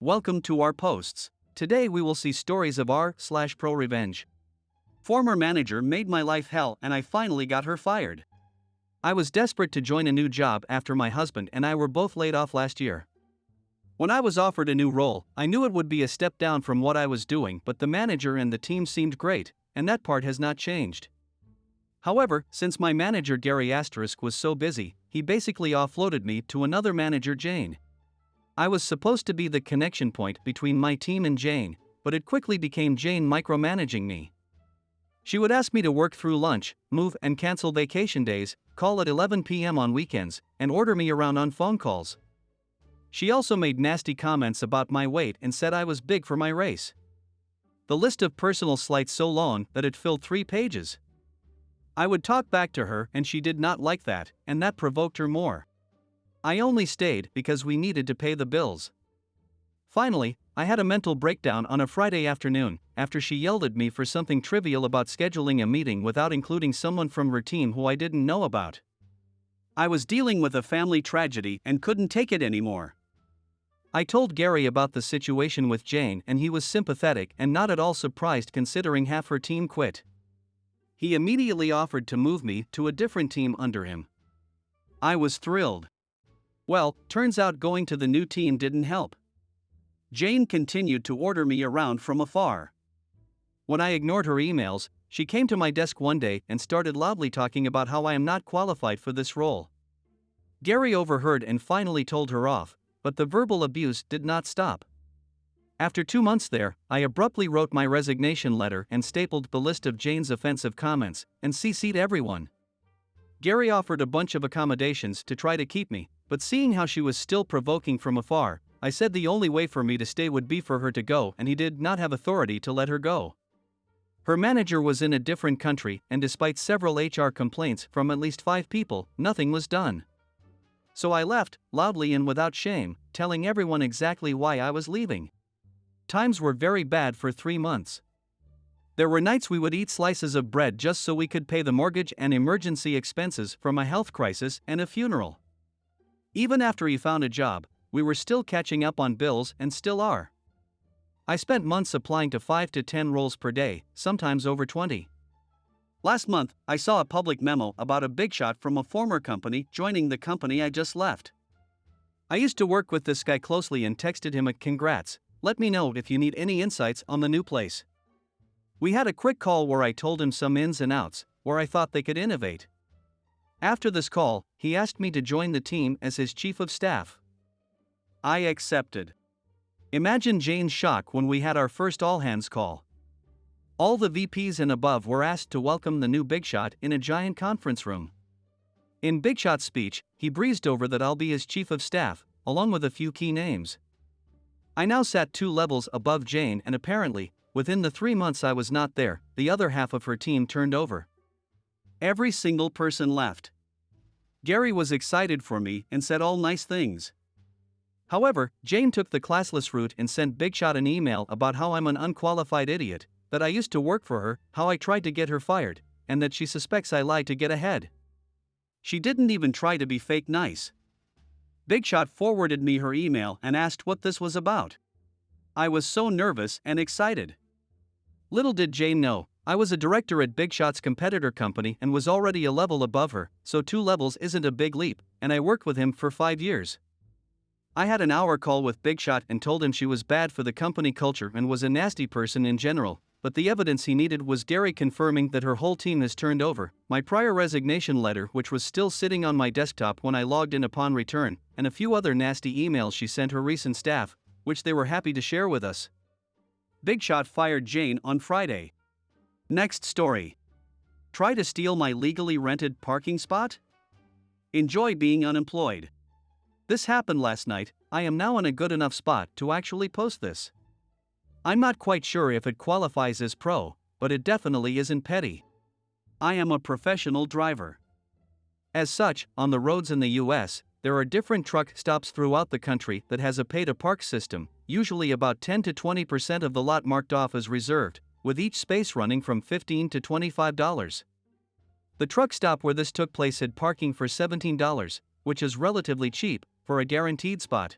Welcome to our posts. Today we will see stories of r/ProRevenge. Former manager made my life hell and I finally got her fired. I was desperate to join a new job after my husband and I were both laid off last year. When I was offered a new role, I knew it would be a step down from what I was doing, but the manager and the team seemed great, and that part has not changed. However, since my manager Gary was so busy, he basically offloaded me to another manager, Jane. I was supposed to be the connection point between my team and Jane, but it quickly became Jane micromanaging me. She would ask me to work through lunch, move and cancel vacation days, call at 11 p.m. on weekends, and order me around on phone calls. She also made nasty comments about my weight and said I was big for my race. The list of personal slights so long that it filled 3 pages. I would talk back to her and she did not like that, and that provoked her more. I only stayed because we needed to pay the bills. Finally, I had a mental breakdown on a Friday afternoon after she yelled at me for something trivial about scheduling a meeting without including someone from her team who I didn't know about. I was dealing with a family tragedy and couldn't take it anymore. I told Gary about the situation with Jane and he was sympathetic and not at all surprised considering half her team quit. He immediately offered to move me to a different team under him. I was thrilled. Well, turns out going to the new team didn't help. Jane continued to order me around from afar. When I ignored her emails, she came to my desk one day and started loudly talking about how I am not qualified for this role. Gary overheard and finally told her off, but the verbal abuse did not stop. After 2 months there, I abruptly wrote my resignation letter and stapled the list of Jane's offensive comments and CC'd everyone. Gary offered a bunch of accommodations to try to keep me, but seeing how she was still provoking from afar, I said the only way for me to stay would be for her to go, and he did not have authority to let her go. Her manager was in a different country, and despite several HR complaints from at least 5 people, nothing was done. So I left, loudly and without shame, telling everyone exactly why I was leaving. Times were very bad for 3 months. There were nights we would eat slices of bread just so we could pay the mortgage and emergency expenses from a health crisis and a funeral. Even after he found a job, we were still catching up on bills and still are. I spent months applying to 5 to 10 roles per day, sometimes over 20. Last month, I saw a public memo about a big shot from a former company joining the company I just left. I used to work with this guy closely and texted him a congrats, let me know if you need any insights on the new place. We had a quick call where I told him some ins and outs, where I thought they could innovate. After this call, he asked me to join the team as his chief of staff. I accepted. Imagine Jane's shock when we had our first all-hands call. All the VPs and above were asked to welcome the new big shot in a giant conference room. In Big Shot's speech, he breezed over that I'll be his chief of staff, along with a few key names. I now sat 2 levels above Jane, and apparently, within the 3 months I was not there, the other half of her team turned over. Every single person left. Gary was excited for me and said all nice things. However, Jane took the classless route and sent Big Shot an email about how I'm an unqualified idiot, that I used to work for her, how I tried to get her fired, and that she suspects I lied to get ahead. She didn't even try to be fake nice. Big Shot forwarded me her email and asked what this was about. I was so nervous and excited. Little did Jane know, I was a director at Big Shot's competitor company and was already a level above her, so 2 levels isn't a big leap, and I worked with him for 5 years. I had an hour call with Big Shot and told him she was bad for the company culture and was a nasty person in general, but the evidence he needed was Gary confirming that her whole team has turned over, my prior resignation letter which was still sitting on my desktop when I logged in upon return, and a few other nasty emails she sent her recent staff, which they were happy to share with us. Big Shot fired Jane on Friday. Next story. Try to steal my legally rented parking spot? Enjoy being unemployed. This happened last night. I am now in a good enough spot to actually post this. I'm not quite sure if it qualifies as pro, but it definitely isn't petty. I am a professional driver. As such, on the roads in the US, there are different truck stops throughout the country that has a pay-to-park system, usually about 10 to 20% of the lot marked off as reserved, with each space running from $15 to $25. The truck stop where this took place had parking for $17, which is relatively cheap, for a guaranteed spot.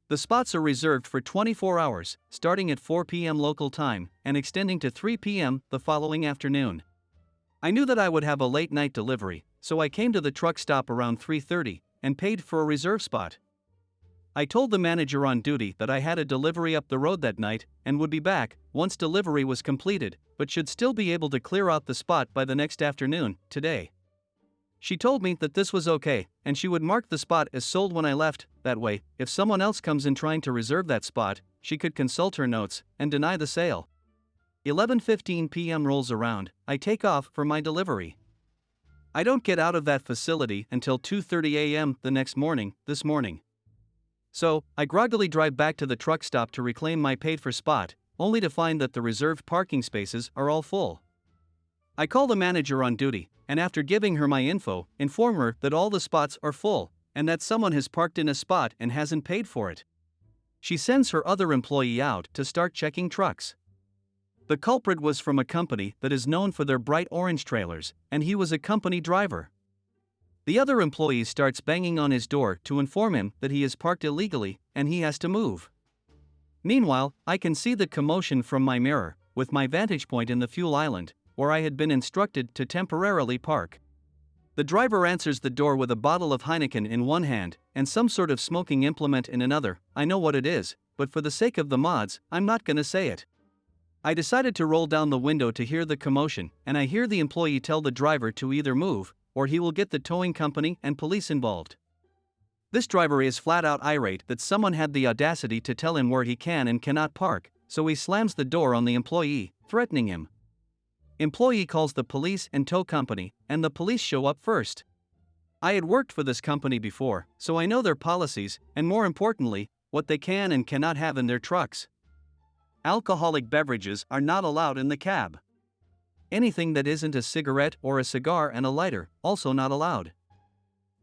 The spots are reserved for 24 hours, starting at 4 p.m. local time and extending to 3 p.m. the following afternoon. I knew that I would have a late night delivery, so I came to the truck stop around 3:30 and paid for a reserve spot. I told the manager on duty that I had a delivery up the road that night and would be back once delivery was completed, but should still be able to clear out the spot by the next afternoon, today. She told me that this was okay, and she would mark the spot as sold when I left. That way, if someone else comes in trying to reserve that spot, she could consult her notes and deny the sale. 11:15 p.m. rolls around, I take off for my delivery. I don't get out of that facility until 2:30 a.m. the next morning, this morning. So, I groggily drive back to the truck stop to reclaim my paid-for spot, only to find that the reserved parking spaces are all full. I call the manager on duty, and after giving her my info, inform her that all the spots are full, and that someone has parked in a spot and hasn't paid for it. She sends her other employee out to start checking trucks. The culprit was from a company that is known for their bright orange trailers, and he was a company driver. The other employee starts banging on his door to inform him that he is parked illegally and he has to move. Meanwhile, I can see the commotion from my mirror, with my vantage point in the fuel island, where I had been instructed to temporarily park. The driver answers the door with a bottle of Heineken in one hand and some sort of smoking implement in another. I know what it is, but for the sake of the mods, I'm not gonna say it. I decided to roll down the window to hear the commotion, and I hear the employee tell the driver to either move, or he will get the towing company and police involved. This driver is flat out irate that someone had the audacity to tell him where he can and cannot park, so he slams the door on the employee, threatening him. Employee calls the police and tow company, and the police show up first. I had worked for this company before, so I know their policies, and more importantly, what they can and cannot have in their trucks. Alcoholic beverages are not allowed in the cab. Anything that isn't a cigarette or a cigar and a lighter, also not allowed.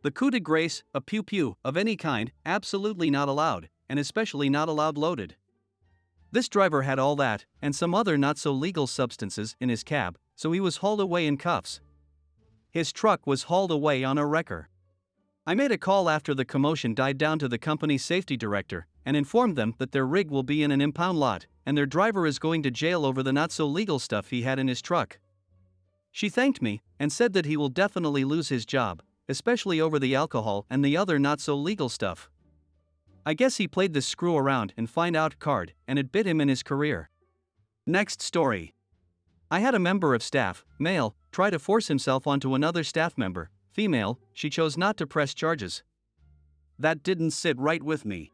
The coup de grace, a pew-pew, of any kind, absolutely not allowed, and especially not allowed loaded. This driver had all that, and some other not-so-legal substances in his cab, so he was hauled away in cuffs. His truck was hauled away on a wrecker. I made a call after the commotion died down to the company's safety director, and informed them that their rig will be in an impound lot, and their driver is going to jail over the not-so-legal stuff he had in his truck. She thanked me, and said that he will definitely lose his job, especially over the alcohol and the other not-so-legal stuff. I guess he played the screw around and find out card, and it bit him in his career. Next story. I had a member of staff, male, try to force himself onto another staff member, female. She chose not to press charges. That didn't sit right with me.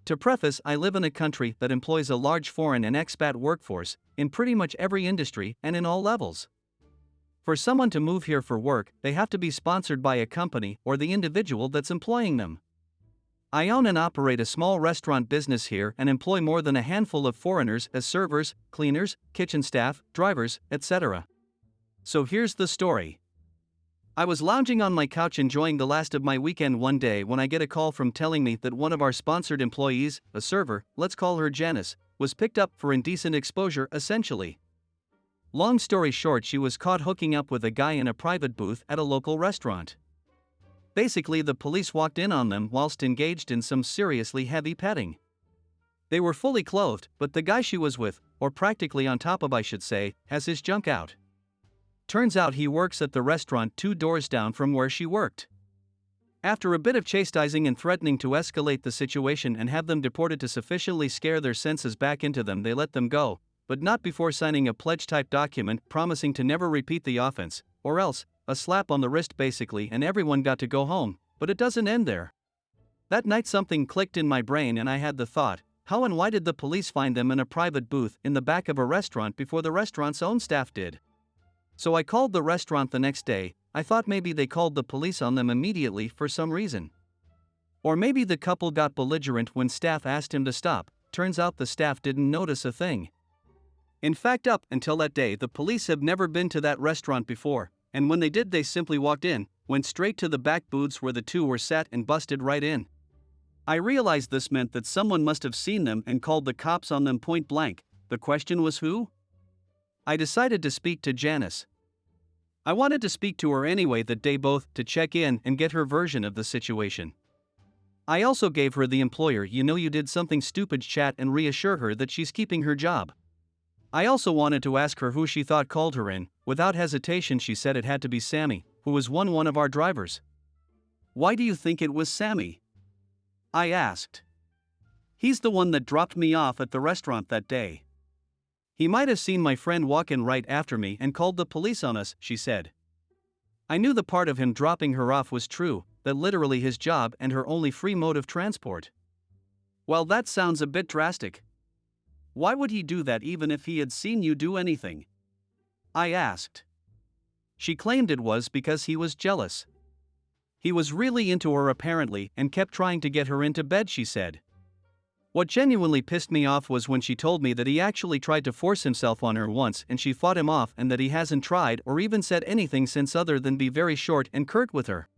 To preface, I live in a country that employs a large foreign and expat workforce, in pretty much every industry and in all levels. For someone to move here for work, they have to be sponsored by a company or the individual that's employing them. I own and operate a small restaurant business here and employ more than a handful of foreigners as servers, cleaners, kitchen staff, drivers, etc. So here's the story. I was lounging on my couch enjoying the last of my weekend one day when I get a call from telling me that one of our sponsored employees, a server, let's call her Janice, was picked up for indecent exposure essentially. Long story short, she was caught hooking up with a guy in a private booth at a local restaurant. Basically, the police walked in on them whilst engaged in some seriously heavy petting. They were fully clothed, but the guy she was with, or practically on top of I should say, has his junk out. Turns out he works at the restaurant 2 doors down from where she worked. After a bit of chastising and threatening to escalate the situation and have them deported to sufficiently scare their senses back into them, they let them go, but not before signing a pledge-type document promising to never repeat the offense, or else, a slap on the wrist basically, and everyone got to go home. But it doesn't end there. That night something clicked in my brain and I had the thought, how and why did the police find them in a private booth in the back of a restaurant before the restaurant's own staff did? So I called the restaurant the next day. I thought maybe they called the police on them immediately for some reason. Or maybe the couple got belligerent when staff asked him to stop. Turns out the staff didn't notice a thing. In fact, up until that day, the police have never been to that restaurant before, and when they did, they simply walked in, went straight to the back booths where the two were sat and busted right in. I realized this meant that someone must have seen them and called the cops on them point blank. The question was who? I decided to speak to Janice. I wanted to speak to her anyway that day both to check in and get her version of the situation. I also gave her the employer you did something stupid chat and reassure her that she's keeping her job. I also wanted to ask her who she thought called her in. Without hesitation she said it had to be Sammy, who was one of our drivers. Why do you think it was Sammy? I asked. He's the one that dropped me off at the restaurant that day. He might have seen my friend walk in right after me and called the police on us, she said. I knew the part of him dropping her off was true, that literally his job and her only free mode of transport. Well, that sounds a bit drastic. Why would he do that even if he had seen you do anything? I asked. She claimed it was because he was jealous. He was really into her apparently and kept trying to get her into bed, she said. What genuinely pissed me off was when she told me that he actually tried to force himself on her once and she fought him off, and that he hasn't tried or even said anything since other than be very short and curt with her.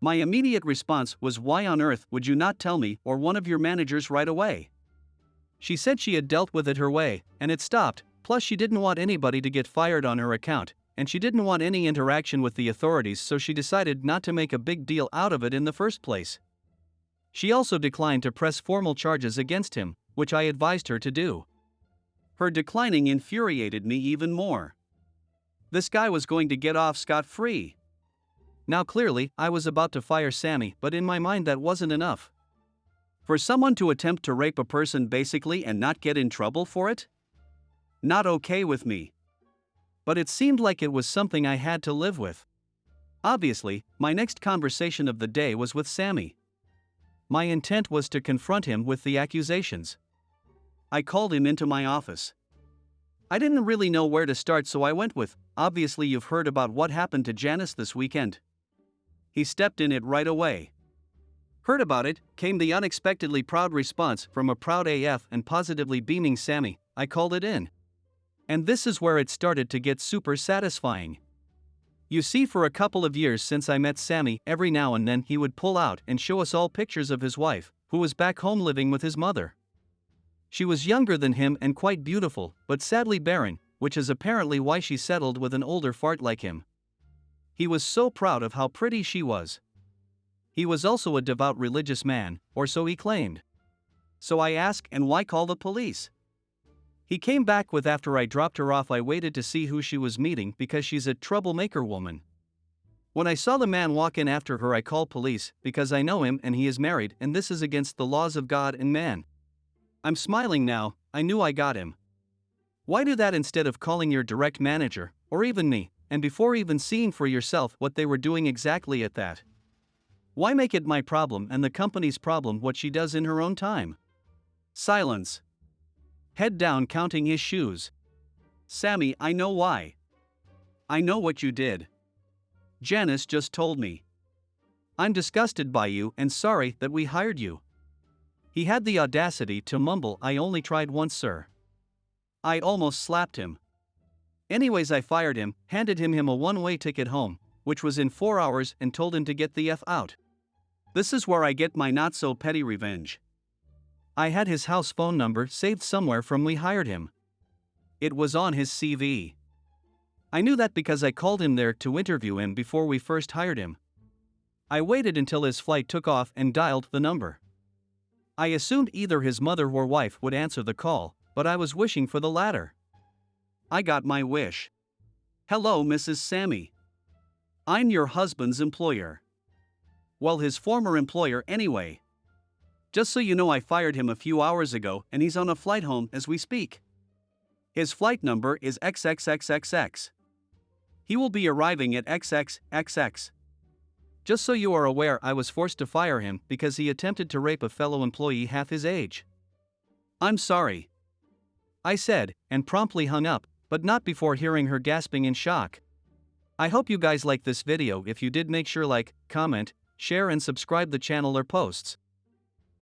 My immediate response was, why on earth would you not tell me or one of your managers right away? She said she had dealt with it her way, and it stopped, plus she didn't want anybody to get fired on her account, and she didn't want any interaction with the authorities, so she decided not to make a big deal out of it in the first place. She also declined to press formal charges against him, which I advised her to do. Her declining infuriated me even more. This guy was going to get off scot-free. Now clearly, I was about to fire Sammy, but in my mind that wasn't enough. For someone to attempt to rape a person basically and not get in trouble for it? Not okay with me. But it seemed like it was something I had to live with. Obviously, my next conversation of the day was with Sammy. My intent was to confront him with the accusations. I called him into my office. I didn't really know where to start, so I went with, obviously you've heard about what happened to Janice this weekend. He stepped in it right away. Heard about it, came the unexpectedly proud response from a proud AF and positively beaming Sammy. I called it in. And this is where it started to get super satisfying. You see, for a couple of years since I met Sammy, every now and then he would pull out and show us all pictures of his wife, who was back home living with his mother. She was younger than him and quite beautiful, but sadly barren, which is apparently why she settled with an older fart like him. He was so proud of how pretty she was. He was also a devout religious man, or so he claimed. So I asked, and why call the police? He came back with, after I dropped her off I waited to see who she was meeting because she's a troublemaker woman. When I saw the man walk in after her I called police because I know him and he is married and this is against the laws of God and man. I'm smiling now, I knew I got him. Why do that instead of calling your direct manager, or even me, and before even seeing for yourself what they were doing exactly at that? Why make it my problem and the company's problem what she does in her own time? Silence. Head down counting his shoes. Sammy, I know why. I know what you did. Janice just told me. I'm disgusted by you and sorry that we hired you. He had the audacity to mumble, I only tried once, sir. I almost slapped him. Anyways, I fired him, handed him a one-way ticket home, which was in 4 hours, and told him to get the F out. This is where I get my not-so-petty revenge. I had his house phone number saved somewhere from we hired him. It was on his CV. I knew that because I called him there to interview him before we first hired him. I waited until his flight took off and dialed the number. I assumed either his mother or wife would answer the call, but I was wishing for the latter. I got my wish. Hello, Mrs. Sammy. I'm your husband's employer. Well, his former employer anyway. Just so you know, I fired him a few hours ago and he's on a flight home as we speak. His flight number is XXXXX. He will be arriving at XXXX. Just so you are aware, I was forced to fire him because he attempted to rape a fellow employee half his age. I'm sorry, I said, and promptly hung up, but not before hearing her gasping in shock. I hope you guys like this video. If you did, make sure like, comment, share and subscribe the channel or posts.